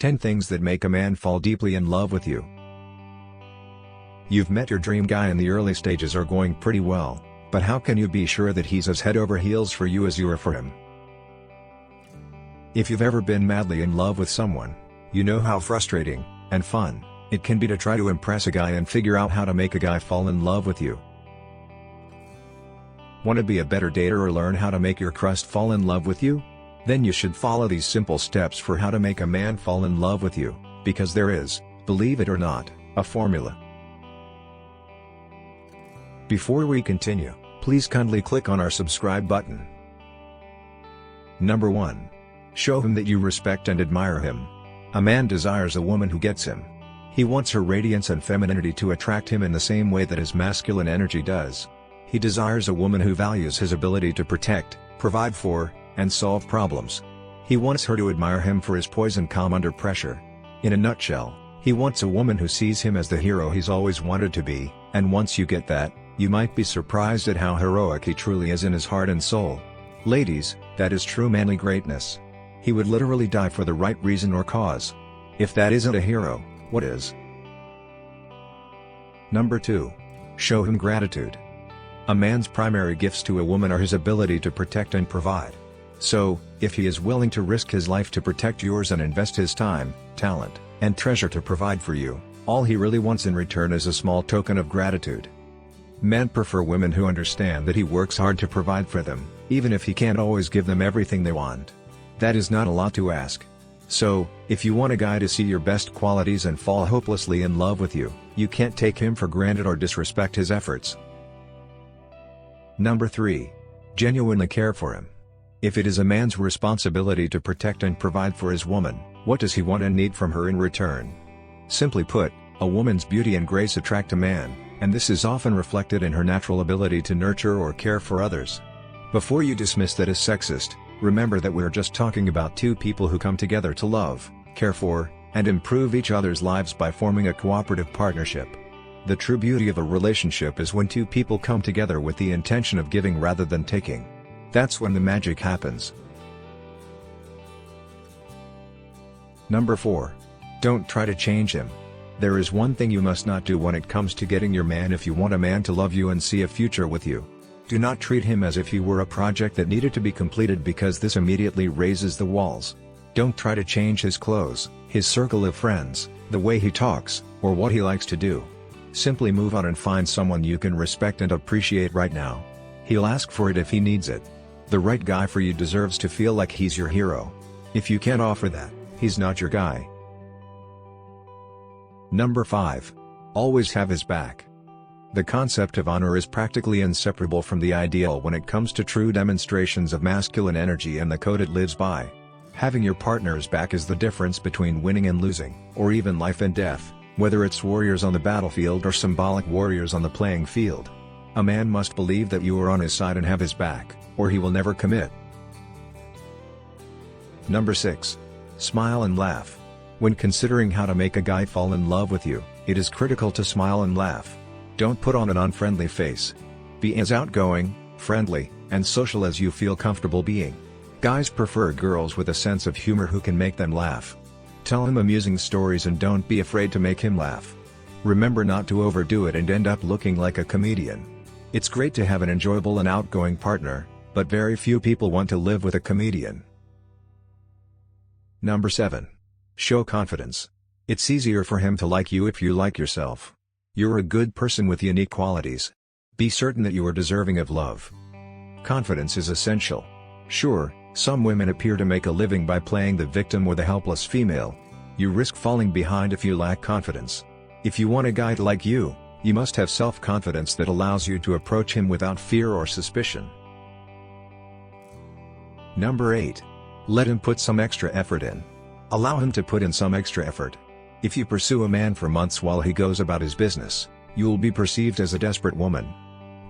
10 things that make a man fall deeply in love with you. You've met your dream guy and the early stages are going pretty well, but how can you be sure that he's as head over heels for you as you are for him? If you've ever been madly in love with someone, you know how frustrating and fun it can be to try to impress a guy and figure out how to make a guy fall in love with you. Want to be a better dater or learn how to make your crust fall in love with you? Then you should follow these simple steps for how to make a man fall in love with you, because there is, believe it or not, a formula. Before we continue, please kindly click on our subscribe button. Number 1. Show him that you respect and admire him. A man desires a woman who gets him. He wants her radiance and femininity to attract him in the same way that his masculine energy does. He desires a woman who values his ability to protect, provide for, and solve problems. He wants her to admire him for his poise and calm under pressure. In a nutshell, he wants a woman who sees him as the hero he's always wanted to be, and once you get that, you might be surprised at how heroic he truly is in his heart and soul. Ladies, that is true manly greatness. He would literally die for the right reason or cause. If that isn't a hero, what is? Number 2. Show him gratitude. A man's primary gifts to a woman are his ability to protect and provide. So, if he is willing to risk his life to protect yours and invest his time, talent, and treasure to provide for you, all he really wants in return is a small token of gratitude. Men prefer women who understand that he works hard to provide for them, even if he can't always give them everything they want. That is not a lot to ask. So, if you want a guy to see your best qualities and fall hopelessly in love with you, you can't take him for granted or disrespect his efforts. Number 3. Genuinely care for him. If it is a man's responsibility to protect and provide for his woman, what does he want and need from her in return? Simply put, a woman's beauty and grace attract a man, and this is often reflected in her natural ability to nurture or care for others. Before you dismiss that as sexist, remember that we're just talking about two people who come together to love, care for, and improve each other's lives by forming a cooperative partnership. The true beauty of a relationship is when two people come together with the intention of giving rather than taking. That's when the magic happens. Number 4. Don't try to change him. There is one thing you must not do when it comes to getting your man if you want a man to love you and see a future with you. Do not treat him as if he were a project that needed to be completed, because this immediately raises the walls. Don't try to change his clothes, his circle of friends, the way he talks, or what he likes to do. Simply move on and find someone you can respect and appreciate right now. He'll ask for it if he needs it. The right guy for you deserves to feel like he's your hero. If you can't offer that, he's not your guy. Number 5. Always have his back. The concept of honor is practically inseparable from the ideal when it comes to true demonstrations of masculine energy and the code it lives by. Having your partner's back is the difference between winning and losing, or even life and death, whether it's warriors on the battlefield or symbolic warriors on the playing field. A man must believe that you are on his side and have his back, or he will never commit. Number 6. Smile and laugh. When considering how to make a guy fall in love with you, it is critical to smile and laugh. Don't put on an unfriendly face. Be as outgoing, friendly, and social as you feel comfortable being. Guys prefer girls with a sense of humor who can make them laugh. Tell him amusing stories and don't be afraid to make him laugh. Remember not to overdo it and end up looking like a comedian. It's great to have an enjoyable and outgoing partner, but very few people want to live with a comedian. Number 7. Show confidence. It's easier for him to like you if you like yourself. You're a good person with unique qualities. Be certain that you are deserving of love. Confidence is essential. Sure, some women appear to make a living by playing the victim or the helpless female. You risk falling behind if you lack confidence. If you want a guy to like you, you must have self-confidence that allows you to approach him without fear or suspicion. Number 8. Let him put some extra effort in. Allow him to put in some extra effort. If you pursue a man for months while he goes about his business, you will be perceived as a desperate woman.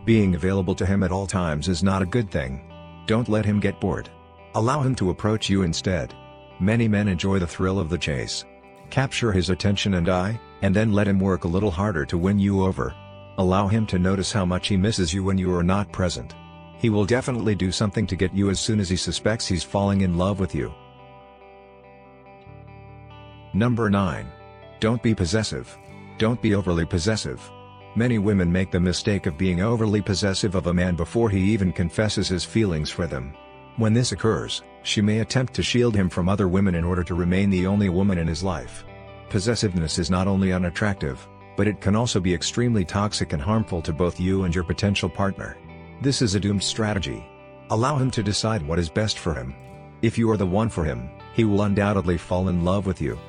Being available to him at all times is not a good thing. Don't let him get bored. Allow him to approach you instead. Many men enjoy the thrill of the chase. Capture his attention and eye, and then let him work a little harder to win you over. Allow him to notice how much he misses you when you are not present. He will definitely do something to get you as soon as he suspects he's falling in love with you. Number 9. Don't be possessive. Don't be overly possessive. Many women make the mistake of being overly possessive of a man before he even confesses his feelings for them. When this occurs, she may attempt to shield him from other women in order to remain the only woman in his life. Possessiveness is not only unattractive, but it can also be extremely toxic and harmful to both you and your potential partner. This is a doomed strategy. Allow him to decide what is best for him. If you are the one for him, he will undoubtedly fall in love with you.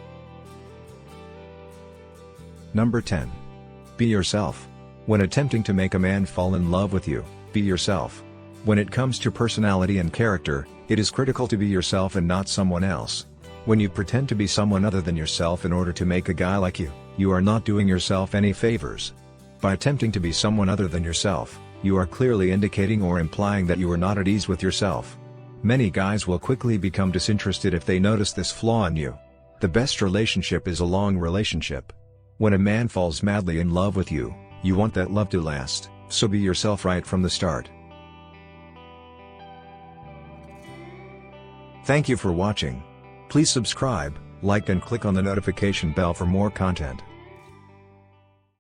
Number 10. Be yourself. When attempting to make a man fall in love with you, be yourself. When it comes to personality and character, it is critical to be yourself and not someone else. When you pretend to be someone other than yourself in order to make a guy like you, you are not doing yourself any favors. By attempting to be someone other than yourself, you are clearly indicating or implying that you are not at ease with yourself. Many guys will quickly become disinterested if they notice this flaw in you. The best relationship is a long relationship. When a man falls madly in love with you, you want that love to last, so be yourself right from the start. Thank you for watching. Please subscribe, like and click on the notification bell for more content.